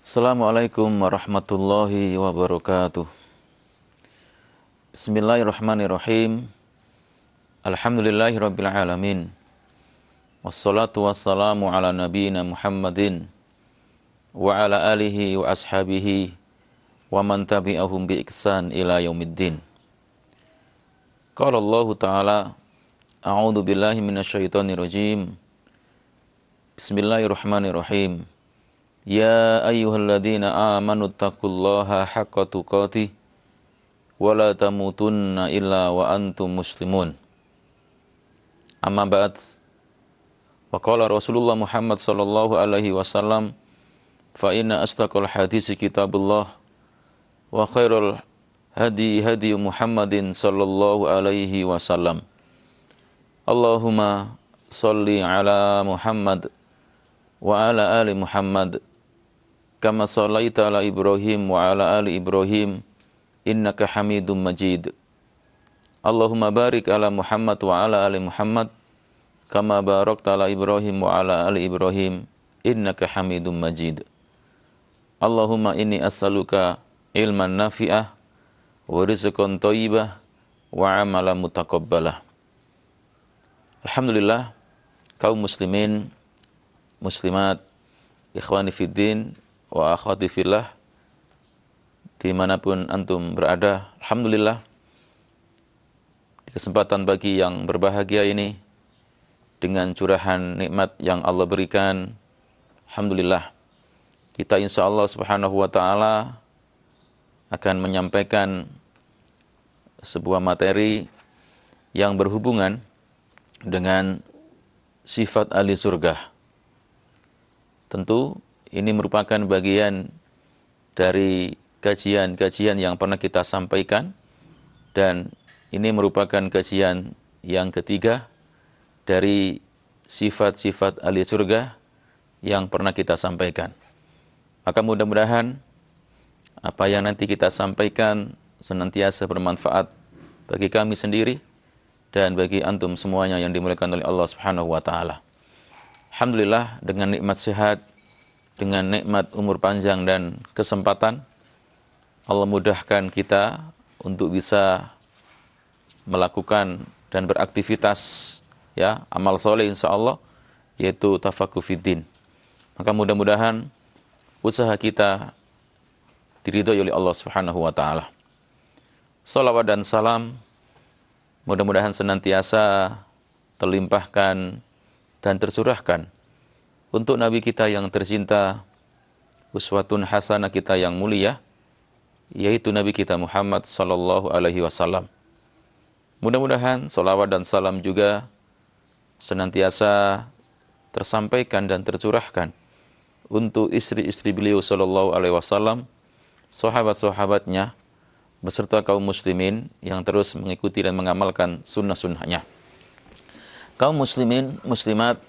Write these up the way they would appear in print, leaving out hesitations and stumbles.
Assalamualaikum warahmatullahi wabarakatuh. Bismillahirrahmanirrahim. Alhamdulillahirabbil alamin. Wassalatu wassalamu ala nabiyyina Muhammadin wa ala alihi wa ashabihi wa man tabi'ahum bi ihsan ila yaumiddin. Qala Allah Ta'ala, a'udzu billahi minasyaitonir rajim. Bismillahirrahmanirrahim. Ya ayyuhalladzina amanu taqullaha haqqa tuqatih wa la tamutunna illa wa antum muslimun. Amma ba'd. Wa qala Rasulullah Muhammad sallallahu alaihi wasallam, fa inna asdaqal hadisi kitabullah wa khairul hadi Muhammadin sallallahu alaihi wasallam. Allahumma shalli ala Muhammad wa ala ali Muhammad kama shallaita ala Ibrahim wa ala ali Ibrahim innaka Hamidum Majid. Allahumma barik ala Muhammad wa ala ali Muhammad kama barakta ala Ibrahim wa ala ali Ibrahim innaka Hamidum Majid. Allahumma inni as'aluka ilman nafi'ah wa rizqan thayyibah wa amalan mutaqabbalah. Alhamdulillah, kaum muslimin, muslimat, ikhwani fiddin wa akhwati fillah, dimanapun antum berada, alhamdulillah, di kesempatan pagi yang berbahagia ini, dengan curahan nikmat yang Allah berikan, alhamdulillah, kita insya Allah subhanahu wa ta'ala akan menyampaikan sebuah materi yang berhubungan dengan sifat ahli surga. Tentu ini merupakan bagian dari kajian-kajian yang pernah kita sampaikan, dan ini merupakan kajian yang ketiga dari sifat-sifat ahli surga yang pernah kita sampaikan. Maka mudah-mudahan apa yang nanti kita sampaikan senantiasa bermanfaat bagi kami sendiri dan bagi antum semuanya yang dimuliakan oleh Allah Subhanahu wa taala. Alhamdulillah, dengan nikmat sehat, dengan nikmat umur panjang dan kesempatan, Allah mudahkan kita untuk bisa melakukan dan beraktivitas amal soleh insyaallah, yaitu tafaqquh fiddin. Maka mudah-mudahan usaha kita diridhoi oleh Allah Subhanahu wa taala. Shalawat dan salam mudah-mudahan senantiasa terlimpahkan dan tercurahkan untuk Nabi kita yang tercinta, uswatun hasanah kita yang mulia, yaitu Nabi kita Muhammad sallallahu alaihi wasallam. Mudah-mudahan shalawat dan salam juga senantiasa tersampaikan dan tercurahkan untuk istri-istri beliau sallallahu alaihi wasallam, sahabat-sahabatnya, beserta kaum muslimin yang terus mengikuti dan mengamalkan sunnah-sunnahnya. Kaum muslimin, muslimat,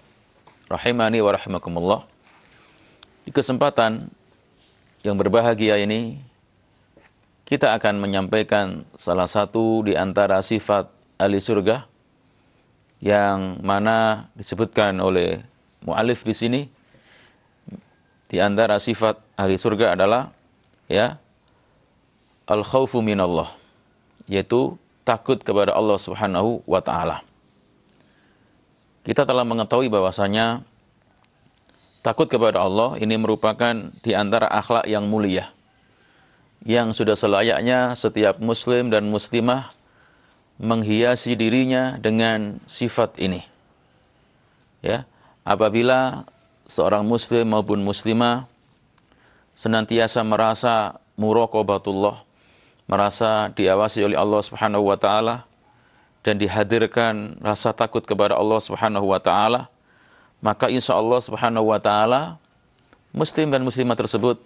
rahimani wa rahimakumullah, di kesempatan yang berbahagia ini kita akan menyampaikan salah satu di antara sifat ahli surga yang mana disebutkan oleh mu'alif di sini. Di antara sifat ahli surga adalah al-khaufu minallah, yaitu takut kepada Allah Subhanahu wa ta'ala. Kita telah mengetahui bahwasanya takut kepada Allah ini merupakan di antara akhlak yang mulia, yang sudah selayaknya setiap muslim dan muslimah menghiasi dirinya dengan sifat ini. Apabila seorang muslim maupun muslimah senantiasa merasa muraqabatullah, merasa diawasi oleh Allah Subhanahu wa taala, dan dihadirkan rasa takut kepada Allah Subhanahu wa taala, maka insya Allah Subhanahu wa taala muslim dan muslimah tersebut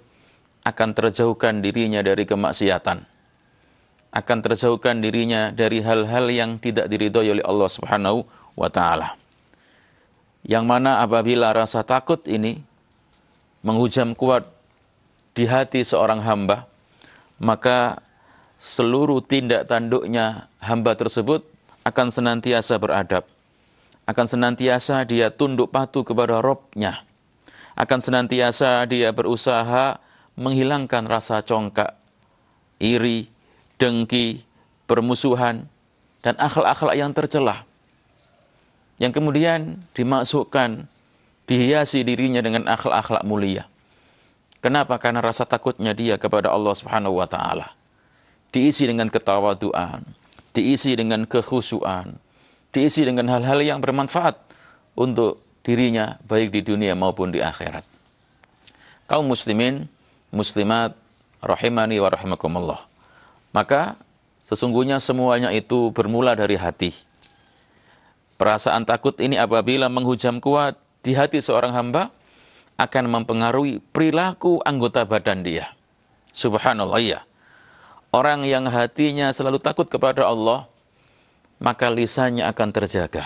akan terjauhkan dirinya dari kemaksiatan, akan terjauhkan dirinya dari hal-hal yang tidak diridhoi oleh Allah Subhanahu wa taala. Yang mana apabila rasa takut ini menghujam kuat di hati seorang hamba, maka seluruh tindak tanduknya hamba tersebut akan senantiasa beradab, akan senantiasa dia tunduk patuh kepada Rabb-Nya, akan senantiasa dia berusaha menghilangkan rasa congkak, iri, dengki, permusuhan, dan akhlak-akhlak yang tercela. Yang kemudian dimasukkan, dihiasi dirinya dengan akhlak-akhlak mulia. Kenapa? Karena rasa takutnya dia kepada Allah Subhanahu wa taala. Diisi dengan ketawaduan, diisi dengan kekhusyuan, diisi dengan hal-hal yang bermanfaat untuk dirinya baik di dunia maupun di akhirat. Kaum muslimin, muslimat, rahimani wa rahimakumullah. Maka sesungguhnya semuanya itu bermula dari hati. Perasaan takut ini apabila menghujam kuat di hati seorang hamba akan mempengaruhi perilaku anggota badan dia. Subhanallah ya. Orang yang hatinya selalu takut kepada Allah, maka lisannya akan terjaga.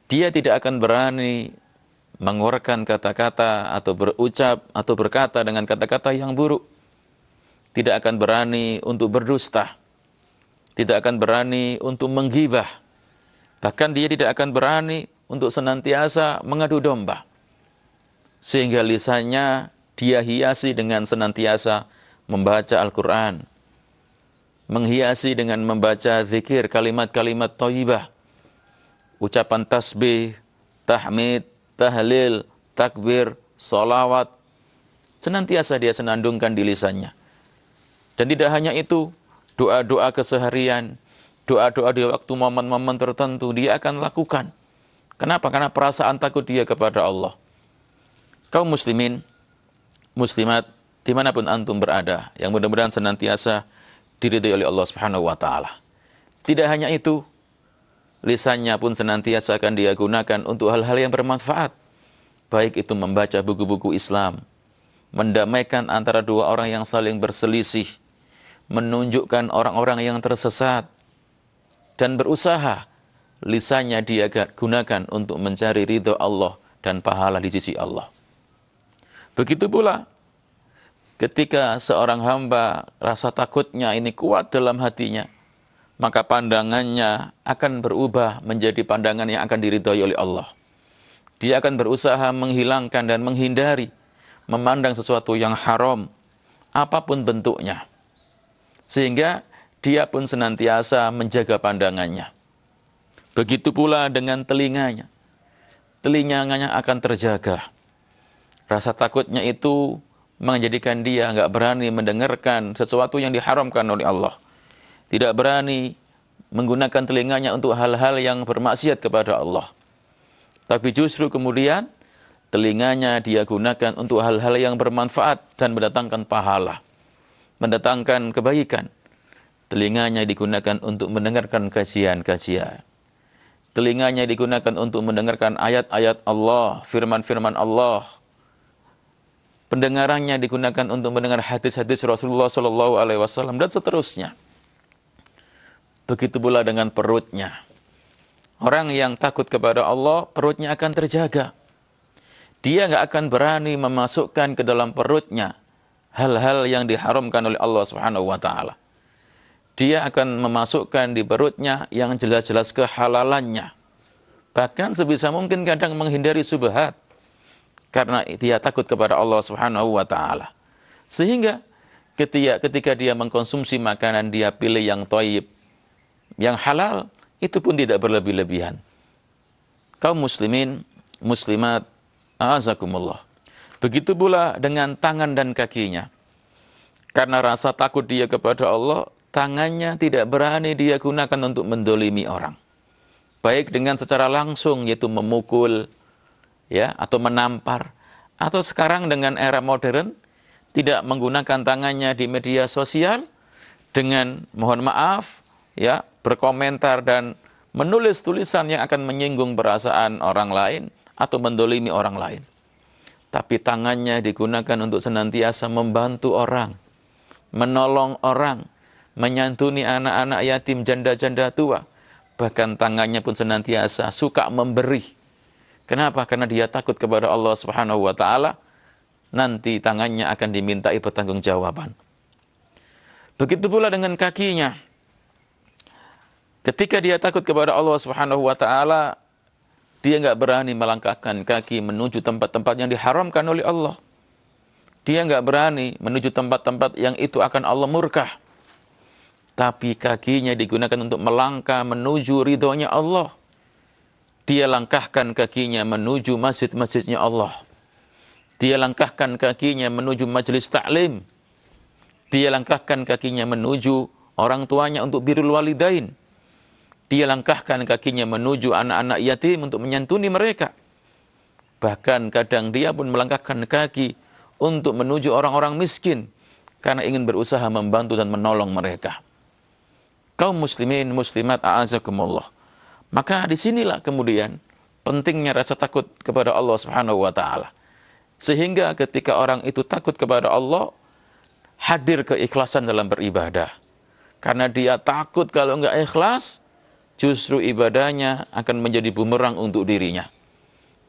Dia tidak akan berani mengeluarkan kata-kata atau berucap atau berkata dengan kata-kata yang buruk. Tidak akan berani untuk berdusta. Tidak akan berani untuk menggibah. Bahkan dia tidak akan berani untuk senantiasa mengadu domba. Sehingga lisannya dia hiasi dengan senantiasa membaca Al-Quran. Menghiasi dengan membaca zikir, kalimat-kalimat thayyibah. Ucapan tasbih, tahmid, tahlil, takbir, sholawat. Senantiasa dia senandungkan di lisannya. Dan tidak hanya itu, doa-doa keseharian, doa-doa di waktu momen-momen tertentu dia akan lakukan. Kenapa? Karena perasaan takut dia kepada Allah. Kaum muslimin, muslimat, dimanapun antum berada, yang mudah-mudahan senantiasa diridhai oleh Allah Subhanahu wa taala. Tidak hanya itu, lisannya pun senantiasa akan dia gunakan untuk hal-hal yang bermanfaat. Baik itu membaca buku-buku Islam, mendamaikan antara dua orang yang saling berselisih, menunjukkan orang-orang yang tersesat, dan berusaha lisannya dia gunakan untuk mencari ridho Allah dan pahala di sisi Allah. Begitu pula ketika seorang hamba rasa takutnya ini kuat dalam hatinya, maka pandangannya akan berubah menjadi pandangan yang akan diridhai oleh Allah. Dia akan berusaha menghilangkan dan menghindari memandang sesuatu yang haram, apapun bentuknya. Sehingga dia pun senantiasa menjaga pandangannya. Begitu pula dengan telinganya. Telinganya akan terjaga. Rasa takutnya itu menjadikan dia enggak berani mendengarkan sesuatu yang diharamkan oleh Allah. Tidak berani menggunakan telinganya untuk hal-hal yang bermaksiat kepada Allah. Tapi justru kemudian telinganya dia gunakan untuk hal-hal yang bermanfaat dan mendatangkan pahala, mendatangkan kebaikan. Telinganya digunakan untuk mendengarkan kajian-kajian. Telinganya digunakan untuk mendengarkan ayat-ayat Allah, firman-firman Allah. Pendengarannya digunakan untuk mendengar hadis-hadis Rasulullah SAW dan seterusnya. Begitu pula dengan perutnya. Orang yang takut kepada Allah, perutnya akan terjaga. Dia nggak akan berani memasukkan ke dalam perutnya hal-hal yang diharamkan oleh Allah Subhanahu wa taala. Dia akan memasukkan di perutnya yang jelas-jelas kehalalannya. Bahkan sebisa mungkin kadang menghindari subhat. Karena dia takut kepada Allah Subhanahu wa taala. Sehingga ketika dia mengkonsumsi makanan, dia pilih yang thayyib, yang halal, itu pun tidak berlebih-lebihan. Kaum muslimin, muslimat, a'azakumullah. Begitu pula dengan tangan dan kakinya. Karena rasa takut dia kepada Allah, tangannya tidak berani dia gunakan untuk mendolimi orang. Baik dengan secara langsung, yaitu memukul, ya, atau menampar, atau sekarang dengan era modern tidak menggunakan tangannya di media sosial dengan mohon maaf, ya, berkomentar dan menulis tulisan yang akan menyinggung perasaan orang lain atau mendolimi orang lain. Tapi tangannya digunakan untuk senantiasa membantu orang, menolong orang, menyantuni anak-anak yatim, janda-janda tua. Bahkan tangannya pun senantiasa suka memberi. Kenapa? Karena dia takut kepada Allah Subhanahu wa taala. Nanti tangannya akan dimintai pertanggungjawaban. Begitu pula dengan kakinya. Ketika dia takut kepada Allah Subhanahu wa taala, dia enggak berani melangkahkan kaki menuju tempat-tempat yang diharamkan oleh Allah. Dia nggak berani menuju tempat-tempat yang itu akan Allah murka. Tapi kakinya digunakan untuk melangkah menuju ridhonya Allah. Dia langkahkan kakinya menuju masjid-masjidnya Allah. Dia langkahkan kakinya menuju majelis taklim. Dia langkahkan kakinya menuju orang tuanya untuk birrul walidain. Dia langkahkan kakinya menuju anak-anak yatim untuk menyantuni mereka. Bahkan kadang dia pun melangkahkan kaki untuk menuju orang-orang miskin karena ingin berusaha membantu dan menolong mereka. Kaum muslimin, muslimat, a'azakumullah. Maka disinilah kemudian pentingnya rasa takut kepada Allah Subhanahu wa ta'ala. Sehingga ketika orang itu takut kepada Allah, hadir keikhlasan dalam beribadah. Karena dia takut kalau enggak ikhlas, justru ibadahnya akan menjadi bumerang untuk dirinya.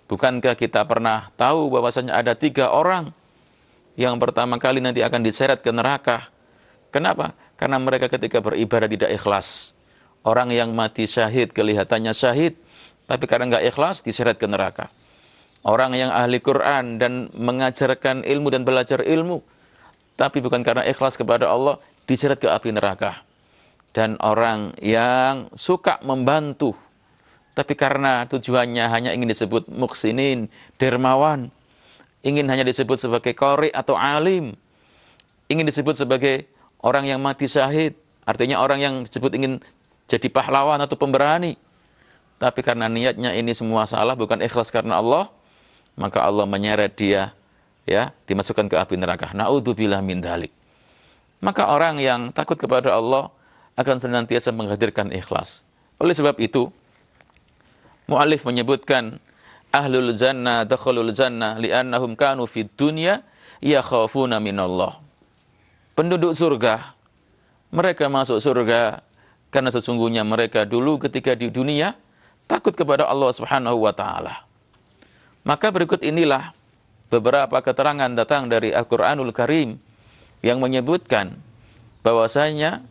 Bukankah kita pernah tahu bahwasanya ada 3 orang yang pertama kali nanti akan diseret ke neraka? Kenapa? Karena mereka ketika beribadah tidak ikhlas. Orang yang mati syahid, kelihatannya syahid, tapi karena enggak ikhlas, diseret ke neraka. Orang yang ahli Quran dan mengajarkan ilmu dan belajar ilmu, tapi bukan karena ikhlas kepada Allah, diseret ke api neraka. Dan orang yang suka membantu, tapi karena tujuannya hanya ingin disebut muhsinin, dermawan, ingin hanya disebut sebagai qori atau alim, ingin disebut sebagai orang yang mati syahid, artinya orang yang disebut ingin jadi pahlawan atau pemberani. Tapi karena niatnya ini semua salah, bukan ikhlas karena Allah, maka Allah menyeret dia, ya, dimasukkan ke api neraka. Na'udzubillah min dzalik. Maka orang yang takut kepada Allah akan senantiasa menghadirkan ikhlas. Oleh sebab itu, mu'allif menyebutkan ahlul jannah dakhalul jannah li'annahum kanu fid dunya yakhafuna minallah. Penduduk surga, mereka masuk surga karena sesungguhnya mereka dulu ketika di dunia takut kepada Allah Subhanahu wa taala. Maka berikut inilah beberapa keterangan datang dari Al-Qur'anul Karim yang menyebutkan bahwasanya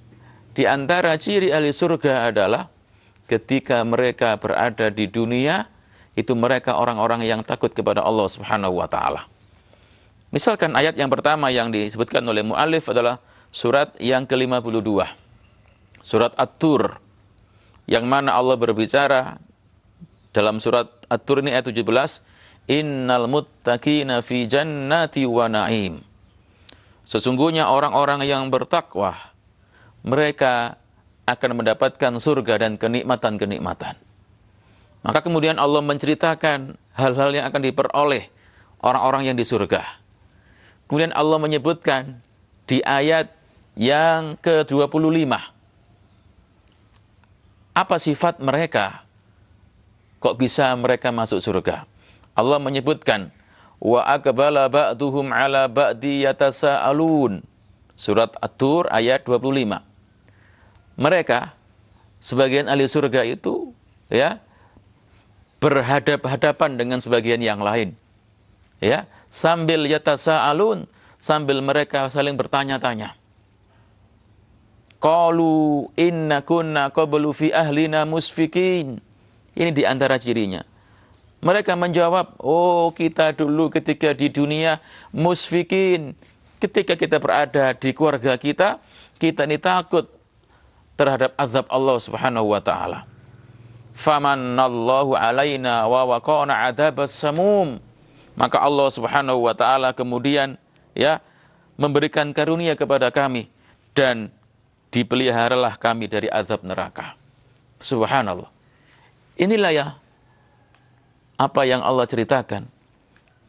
di antara ciri ahli surga adalah ketika mereka berada di dunia, itu mereka orang-orang yang takut kepada Allah Subhanahu wa taala. Misalkan ayat yang pertama yang disebutkan oleh mu'allif adalah surat yang ke-52. Surat At-Tur, yang mana Allah berbicara dalam surat At-Tur ini ayat 17, innal muttaqina fi jannati wa na'im. Sesungguhnya orang-orang yang bertakwa, mereka akan mendapatkan surga dan kenikmatan-kenikmatan. Maka kemudian Allah menceritakan hal-hal yang akan diperoleh orang-orang yang di surga. Kemudian Allah menyebutkan di ayat yang ke-25, apa sifat mereka? Kok bisa mereka masuk surga? Allah menyebutkan, wa aqbala ba'duhum ala ba'di yatasaalun. Surat At-Tur ayat 25. Mereka, sebagian ahli surga itu, ya, berhadap-hadapan dengan sebagian yang lain. Ya, sambil yatasaalun, sambil mereka saling bertanya-tanya. Qalu inna kunna qablu fi ahlina musfikin. Ini di antara cirinya. Mereka menjawab, oh kita dulu ketika di dunia musfikin. Ketika kita berada di keluarga kita ini takut terhadap azab Allah Subhanahu wa ta'ala. Famannallahu alaina wa waqana adzabas samum. Maka Allah Subhanahu wa ta'ala kemudian, ya, memberikan karunia kepada kami dan dipeliharalah kami dari azab neraka. Subhanallah. Inilah ya apa yang Allah ceritakan.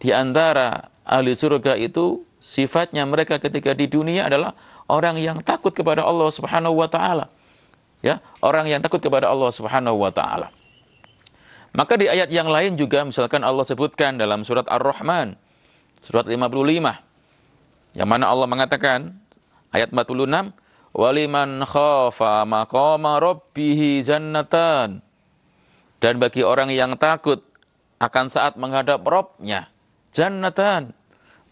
Di antara ahli surga itu sifatnya mereka ketika di dunia adalah orang yang takut kepada Allah Subhanahu wa ta'ala. Ya, orang yang takut kepada Allah Subhanahu wa ta'ala. Maka di ayat yang lain juga misalkan Allah sebutkan dalam surat Ar-Rahman, surat 55, yang mana Allah mengatakan ayat 46, waliman khafa maqama rabbih jannatan. Dan bagi orang yang takut akan saat menghadap Rabb-nya, jannatan,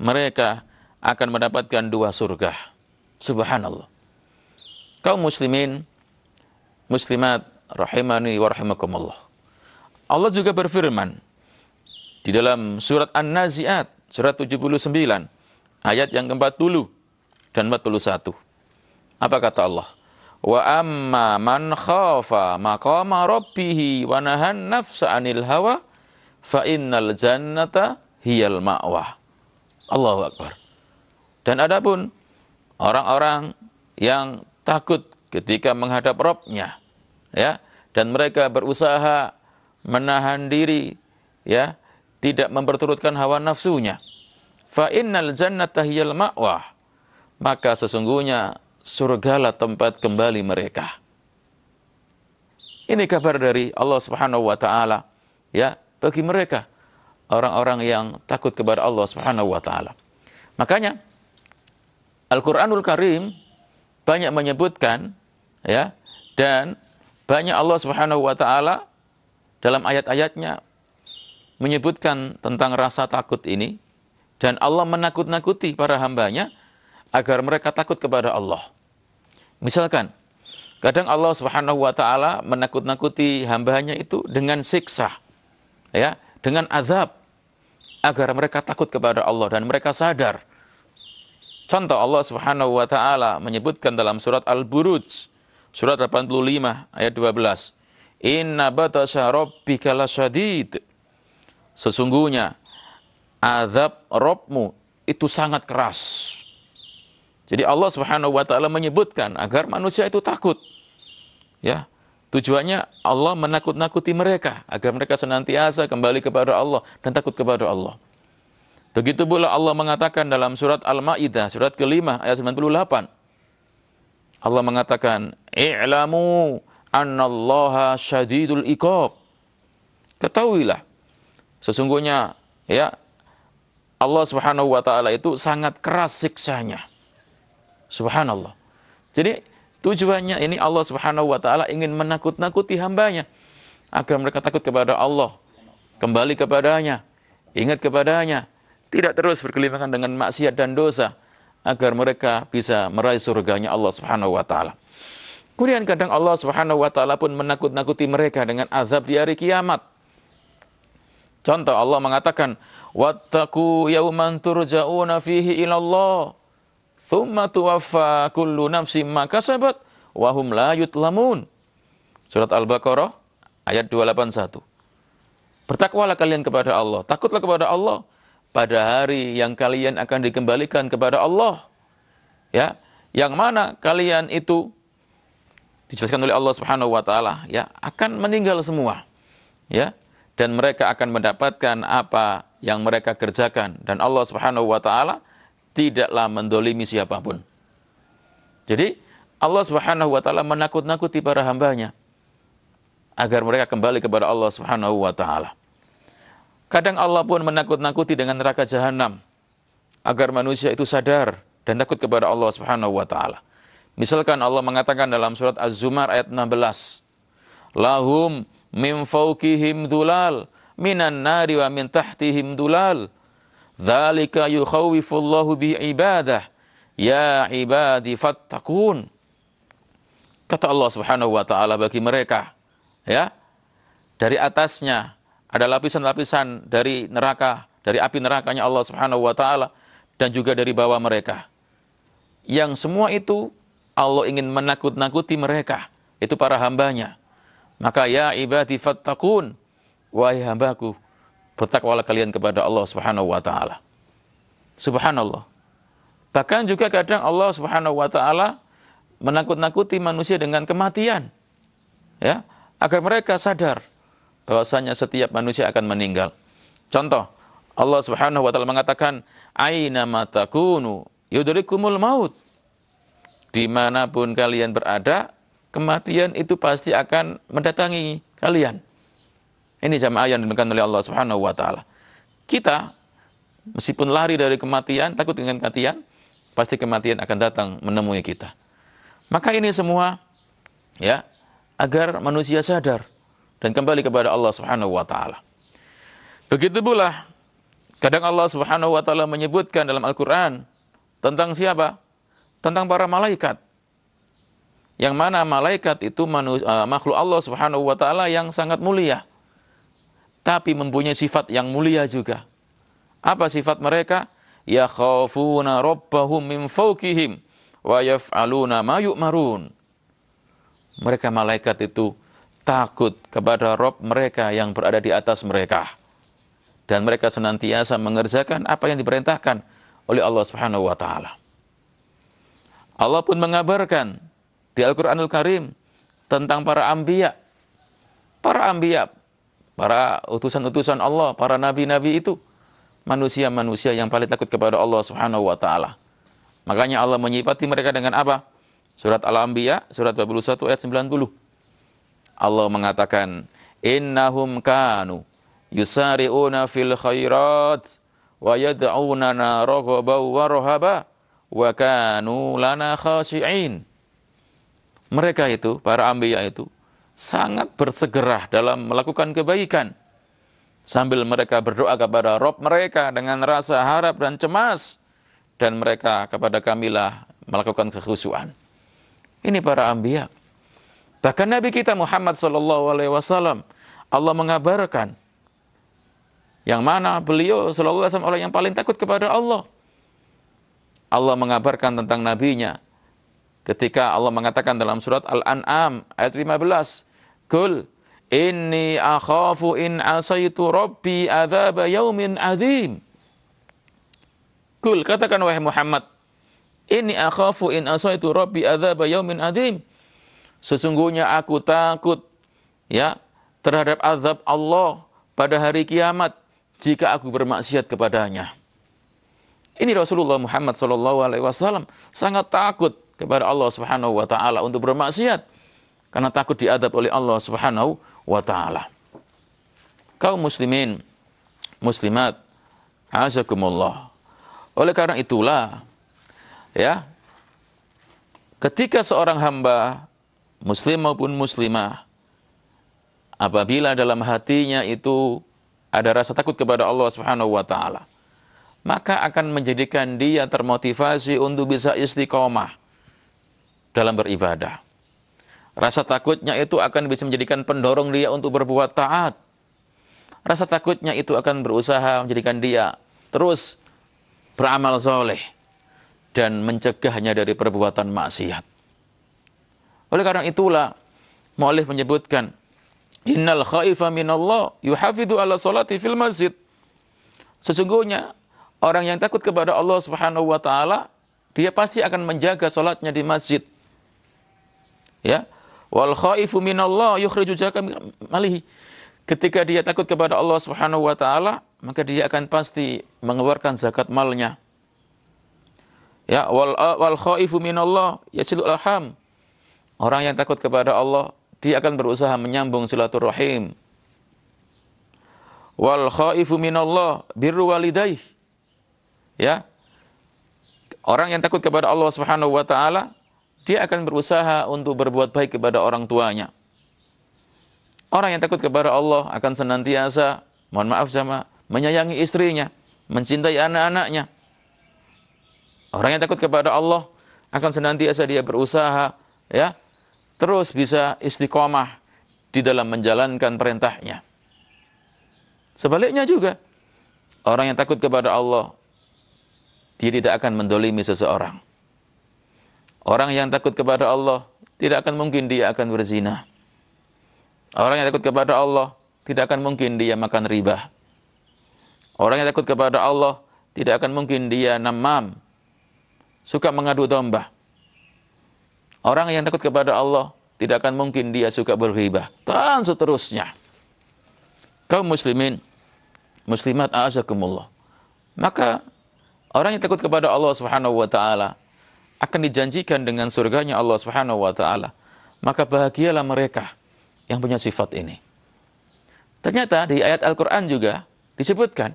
mereka akan mendapatkan 2 surga. Subhanallah. Kaum muslimin, muslimat, rahimani wa rahimakumullah. Allah juga berfirman di dalam surat An-Nazi'at, surat 79, ayat yang ke-40 dan 41. Apa kata Allah? Wa amma man khafa maqama rabbih wa nahan nafsa 'anil hawa fa innal jannata hiyal ma'wa. Allahu akbar. Dan adapun orang-orang yang takut ketika menghadap Rabb-nya, ya, dan mereka berusaha menahan diri, ya, tidak memperturutkan hawa nafsunya, fa innal jannata hiyal ma'wa, maka sesungguhnya surgalah tempat kembali mereka. Ini kabar dari Allah Subhanahu wa taala, ya, bagi mereka orang-orang yang takut kepada Allah Subhanahu wa taala. Makanya Al-Qur'anul Karim banyak menyebutkan, ya, dan banyak Allah Subhanahu wa taala dalam ayat-ayatnya menyebutkan tentang rasa takut ini, dan Allah menakut-nakuti para hambanya agar mereka takut kepada Allah. Misalkan, kadang Allah Subhanahu wa taala menakut-nakuti hambanya itu dengan siksa, ya, dengan azab, agar mereka takut kepada Allah dan mereka sadar. Contoh, Allah Subhanahu wa taala menyebutkan dalam surat Al-Buruj, surat 85 ayat 12. Inna batasya rabbika lasyadid. Sesungguhnya azab Rabbmu itu sangat keras. Jadi Allah Subhanahu wa taala menyebutkan agar manusia itu takut. Ya. Tujuannya Allah menakut-nakuti mereka agar mereka senantiasa kembali kepada Allah dan takut kepada Allah. Begitu pula Allah mengatakan dalam surat Al-Maidah, surat ke-5 ayat 98. Allah mengatakan, "I'lamu annallaha syadidul iqab." Ketahuilah, sesungguhnya, ya, Allah Subhanahu wa taala itu sangat keras siksanya. Subhanallah. Jadi tujuannya ini Allah Subhanahu wa taala ingin menakut-nakuti hambanya agar mereka takut kepada Allah, kembali kepadanya, ingat kepadanya, tidak terus bergelimpangan dengan maksiat dan dosa, agar mereka bisa meraih surganya Allah Subhanahu wa taala. Kemudian kadang Allah Subhanahu wa taala pun menakut-nakuti mereka dengan azab di hari kiamat. Contoh, Allah mengatakan, "Wattaqu yauman turja'una fihi ilallah, tsumma tuwaffa kullu nafsin ma kasabat wa hum la yutlamun." Surat Al-Baqarah ayat 281. Bertakwalah kalian kepada Allah, takutlah kepada Allah pada hari yang kalian akan dikembalikan kepada Allah. Ya, yang mana kalian itu dijelaskan oleh Allah Subhanahu wa taala, ya, akan meninggal semua. Ya, dan mereka akan mendapatkan apa yang mereka kerjakan, dan Allah Subhanahu wa taala tidaklah mendolimi siapapun. Jadi Allah Subhanahu wa taala menakut-nakuti para hambanya agar mereka kembali kepada Allah Subhanahu wa taala. Kadang Allah pun menakut-nakuti dengan neraka jahanam agar manusia itu sadar dan takut kepada Allah Subhanahu wa taala. Misalkan Allah mengatakan dalam surat Az-Zumar ayat 16, "Lahum min fawqihim dhulal minan nari wa min tahtihim dhulal. Dzalika yukhawwifullahu bi ibadah. Ya ibadi fattaqun." Kata Allah Subhanahu wa taala bagi mereka, ya, dari atasnya ada lapisan-lapisan dari neraka, dari api nerakanya Allah Subhanahu wa taala, dan juga dari bawah mereka. Yang semua itu Allah ingin menakut-nakuti mereka, itu para hambanya. Maka ya ibadi fattaqun, wahai hambaku, bertakwalah kalian kepada Allah Subhanahu wa taala. Subhanallah. Bahkan juga kadang Allah Subhanahu wa taala menakut-nakuti manusia dengan kematian, ya, agar mereka sadar bahwasanya setiap manusia akan meninggal. Contoh, Allah Subhanahu wa taala mengatakan, "Aina ma takunu yudrikumul maut." Dimanapun kalian berada, kematian itu pasti akan mendatangi kalian. Ini jamaah yang dimaksudkan oleh Allah Subhanahu wa taala. Kita meskipun lari dari kematian, takut dengan kematian, pasti kematian akan datang menemui kita. Maka ini semua, ya, agar manusia sadar dan kembali kepada Allah Subhanahu wa taala. Begitu pula kadang Allah Subhanahu wa taala menyebutkan dalam Al-Qur'an tentang siapa? Tentang para malaikat. Yang mana malaikat itu makhluk Allah Subhanahu wa taala yang sangat mulia, tapi mempunyai sifat yang mulia juga. Apa sifat mereka? yakhafuna rabbahum min fawqihim wa yaf'aluna ma yu'marun. Mereka malaikat itu takut kepada Rabb mereka yang berada di atas mereka. Dan mereka senantiasa mengerjakan apa yang diperintahkan oleh Allah Subhanahu wa taala. Allah pun mengabarkan di Al-Qur'anul Karim tentang para anbiya. Para anbiya, para utusan-utusan Allah, para nabi-nabi itu manusia-manusia yang paling takut kepada Allah Subhanahu wa taala. Makanya Allah menyifati mereka dengan apa? Surat Al-Anbiya, surat 21 ayat 90. Allah mengatakan, innahum kanu yusari'una fil khairat wa yad'unana raghaban wa rahaba wa kanu lana khashi'in. Mereka itu, para anbiya itu, sangat bersegera dalam melakukan kebaikan. Sambil mereka berdoa kepada Rabb mereka dengan rasa harap dan cemas. Dan mereka kepada kamilah melakukan kekhusyuan. Ini para anbiya. Bahkan Nabi kita Muhammad SAW, Allah mengabarkan yang mana beliau SAW orang yang paling takut kepada Allah. Allah mengabarkan tentang nabinya ketika Allah mengatakan dalam surat Al-An'am ayat 15, Qul inni akhafu in asaitu rabbi adzaba yaumin adzim. Qul, katakan wahai Muhammad, inni akhafu in asaitu rabbi adzaba yaumin adzim. Sesungguhnya aku takut ya terhadap azab Allah pada hari kiamat jika aku bermaksiat kepadanya. Ini Rasulullah Muhammad SAW sangat takut kepada Allah Subhanahu wa taala untuk bermaksiat karena takut diadab oleh Allah Subhanahu wa taala. Kaum muslimin, muslimat, azakumullah. Oleh karena itulah ya, ketika seorang hamba muslim maupun muslimah apabila dalam hatinya itu ada rasa takut kepada Allah Subhanahu wa taala, maka akan menjadikan dia termotivasi untuk bisa istiqomah dalam beribadah. Rasa takutnya itu akan bisa menjadikan pendorong dia untuk berbuat taat. Rasa takutnya itu akan berusaha menjadikan dia terus beramal soleh dan mencegahnya dari perbuatan maksiat. Oleh karena itulah mu'allif menyebutkan, innal khaifa minallah yuhafidhu ala salati fil masjid. Sesungguhnya orang yang takut kepada Allah Subhanahu wa taala, dia pasti akan menjaga salatnya di masjid. Ya, wal khaifu minallah yukhriju zakata malihi. Ketika dia takut kepada Allah Subhanahu wa taala, maka dia akan pasti mengeluarkan zakat malnya. Ya, wal khaifu minallah yasilul arham. Orang yang takut kepada Allah, dia akan berusaha menyambung silaturahim. Wal khaifu minallah birru walidaih. Ya. Orang yang takut kepada Allah Subhanahu wa taala, dia akan berusaha untuk berbuat baik kepada orang tuanya. Orang yang takut kepada Allah akan senantiasa, mohon maaf sama, menyayangi istrinya, mencintai anak-anaknya. Orang yang takut kepada Allah akan senantiasa dia berusaha, ya, terus bisa istiqomah di dalam menjalankan perintahnya. Sebaliknya juga, orang yang takut kepada Allah, dia tidak akan mendolimi seseorang. Orang yang takut kepada Allah, tidak akan mungkin dia akan berzina. Orang yang takut kepada Allah, tidak akan mungkin dia makan riba. Orang yang takut kepada Allah, tidak akan mungkin dia namam, suka mengadu domba. Orang yang takut kepada Allah, tidak akan mungkin dia suka berghibah. Dan seterusnya. Kaum muslimin, muslimat a'azakumullah. Maka orang yang takut kepada Allah Subhanahu wa taala akan dijanjikan dengan surganya Allah Subhanahu wa taala. Maka bahagialah mereka yang punya sifat ini. Ternyata di ayat Al-Qur'an juga disebutkan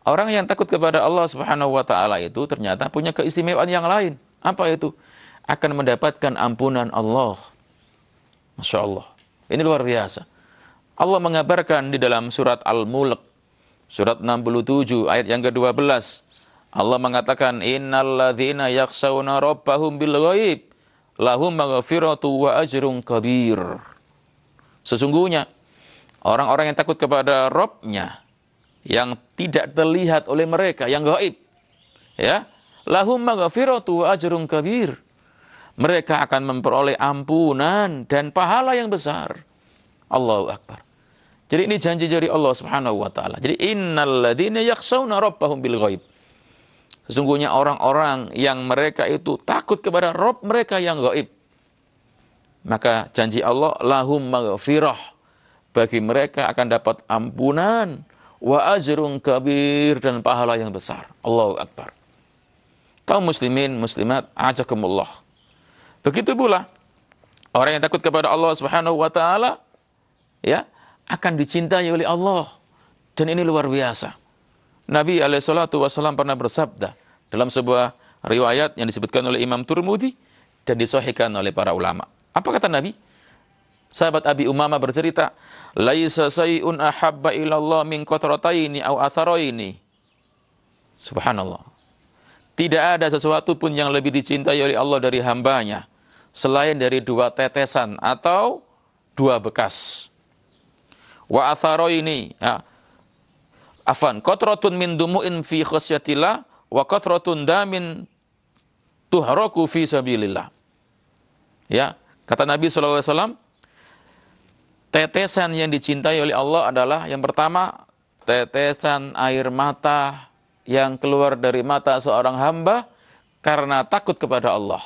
orang yang takut kepada Allah Subhanahu wa taala itu ternyata punya keistimewaan yang lain. Apa itu? Akan mendapatkan ampunan Allah. Masya Allah. Ini luar biasa. Allah mengabarkan di dalam surat Al-Mulk, surat 67 ayat yang ke-12. Allah mengatakan, innalladzina yakhshawna rabbahum bil ghaib lahum maghfiratu wa ajrun kabir. Sesungguhnya orang-orang yang takut kepada Rabb-nya yang tidak terlihat oleh mereka, yang gaib, ya, lahum maghfiratu wa ajrun kabir. Mereka akan memperoleh ampunan dan pahala yang besar. Allahu Akbar. Jadi ini janji dari Allah Subhanahu wa taala. Jadi innal ladzina yakhshawna rabbahum bil ghaib. Sesungguhnya orang-orang yang mereka itu takut kepada Rabb mereka yang gaib. Maka janji Allah lahum maghfirah. Bagi mereka akan dapat ampunan wa ajrun kabir dan pahala yang besar. Allahu Akbar. Kaum muslimin muslimat ajakumullah. Begitu pula orang yang takut kepada Allah Subhanahu wa taala ya akan dicintai oleh Allah, dan ini luar biasa. Nabi SAW pernah bersabda dalam sebuah riwayat yang disebutkan oleh Imam Tirmidzi dan disahihkan oleh para ulama. Apa kata Nabi? Sahabat Abi Umamah bercerita, laisa sayun ahabba ilallah min qatrataini aw atharaini. Subhanallah. Tidak ada sesuatu pun yang lebih dicintai oleh Allah dari hambanya selain dari 2 tetesan atau 2 bekas. Wa atharaini, ya. Afan, qatratun min dumu'in fi khasyatillah wa qatratun damin tuhraku fi sabilillah. Ya, kata Nabi sallallahu alaihi wasallam, tetesan yang dicintai oleh Allah adalah yang pertama, tetesan air mata yang keluar dari mata seorang hamba karena takut kepada Allah.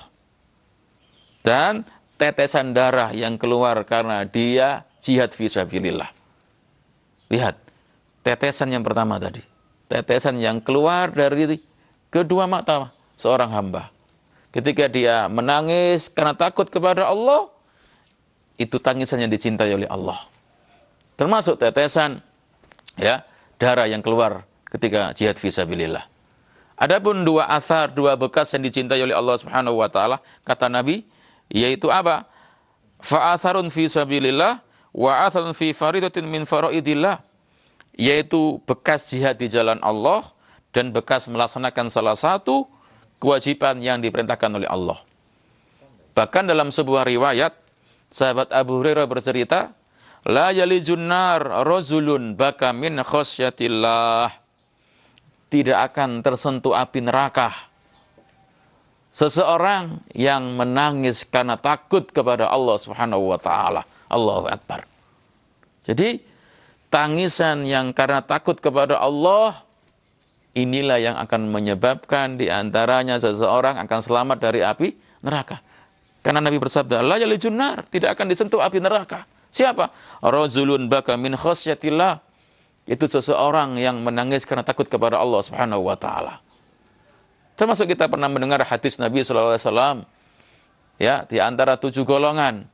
Dan tetesan darah yang keluar karena dia jihad fi sabilillah. Lihat, tetesan yang pertama tadi. Tetesan yang keluar dari kedua mata seorang hamba. Ketika dia menangis karena takut kepada Allah, itu tangisan yang dicintai oleh Allah. Termasuk tetesan ya darah yang keluar ketika jihad fi sabilillah. Adapun 2 athar, 2 bekas yang dicintai oleh Allah Subhanahu wa taala, kata Nabi, yaitu apa? Fa atharun fi sabilillah wa atharun fi faridatin min faraidillah, yaitu bekas jihad di jalan Allah dan bekas melaksanakan salah satu kewajiban yang diperintahkan oleh Allah. Bahkan dalam sebuah riwayat, sahabat Abu Hurairah bercerita, la yalijun nar rajulun baka min khasyatillah. Tidak akan tersentuh api neraka seseorang yang menangis karena takut kepada Allah Subhanahu wa taala. Allahu Akbar. Jadi tangisan yang karena takut kepada Allah, inilah yang akan menyebabkan diantaranya seseorang akan selamat dari api neraka. Karena Nabi bersabda, la yalijun nar, tidak akan disentuh api neraka. Siapa? Rajulun baka min khasyatillah. Itu seseorang yang menangis karena takut kepada Allah Subhanahu wa taala. Termasuk kita pernah mendengar hadis Nabi sallallahu alaihi wasallam ya, di antara 7 golongan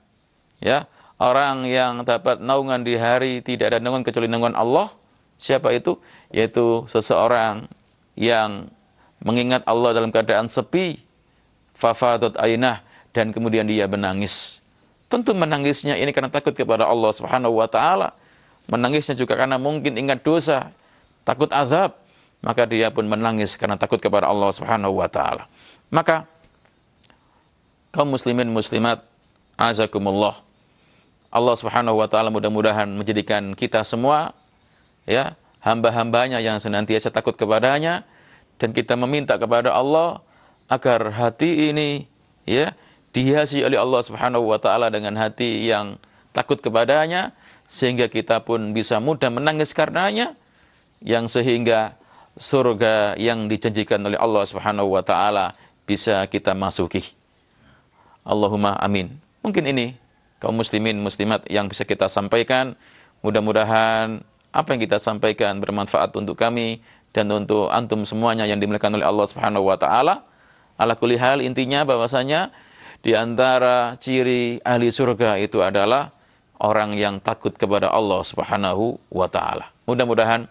ya, orang yang dapat naungan di hari tidak ada naungan kecuali naungan Allah. Siapa itu? Yaitu seseorang yang mengingat Allah dalam keadaan sepi, fafadat ainah, dan kemudian dia menangis. Tentu menangisnya ini karena takut kepada Allah Subhanahu wa taala. Menangisnya juga karena mungkin ingat dosa, takut azab, maka dia pun menangis karena takut kepada Allah Subhanahu wa taala. Maka kaum muslimin muslimat azakumullah, Allah Subhanahu wa taala mudah-mudahan menjadikan kita semua ya hamba-hambanya yang senantiasa takut kepadanya, dan kita meminta kepada Allah agar hati ini ya dihiasi oleh Allah Subhanahu wa taala dengan hati yang takut kepadanya, sehingga kita pun bisa mudah menangis karenanya, yang sehingga surga yang dijanjikan oleh Allah Subhanahu wa taala bisa kita masuki. Allahumma amin. Mungkin ini kaum muslimin muslimat yang bisa kita sampaikan. Mudah-mudahan apa yang kita sampaikan bermanfaat untuk kami dan untuk antum semuanya yang dimuliakan oleh Allah Subhanahu wa taala. Ala kulli hal, intinya bahwasanya di antara ciri ahli surga itu adalah orang yang takut kepada Allah Subhanahu wa taala. Mudah-mudahan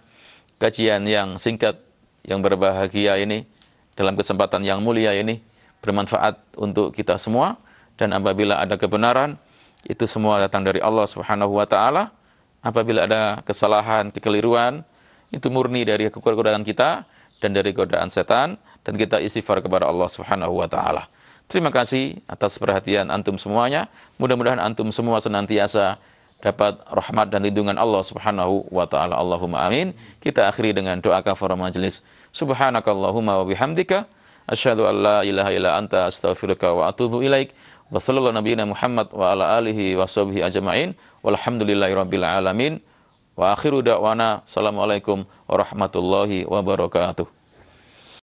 kajian yang singkat yang berbahagia ini dalam kesempatan yang mulia ini bermanfaat untuk kita semua, dan apabila ada kebenaran itu semua datang dari Allah Subhanahu wa taala. Apabila ada kesalahan, kekeliruan, itu murni dari kekurangan kita dan dari godaan setan, dan kita istighfar kepada Allah Subhanahu wa taala. Terima kasih atas perhatian antum semuanya. Mudah-mudahan antum semua senantiasa dapat rahmat dan lindungan Allah Subhanahu wa taala. Allahumma amin. Kita akhiri dengan doa kafaratul majelis. Subhanakallahumma wa bihamdika asyhadu an la ilaha illa anta astaghfiruka wa atubu ilaik. Wa sallallahu nabiyana Muhammad wa ala alihi wa sahbihi ajma'in. Walhamdulillahirabbil alamin. Wa akhiru da'wana assalamualaikum warahmatullahi wabarakatuh.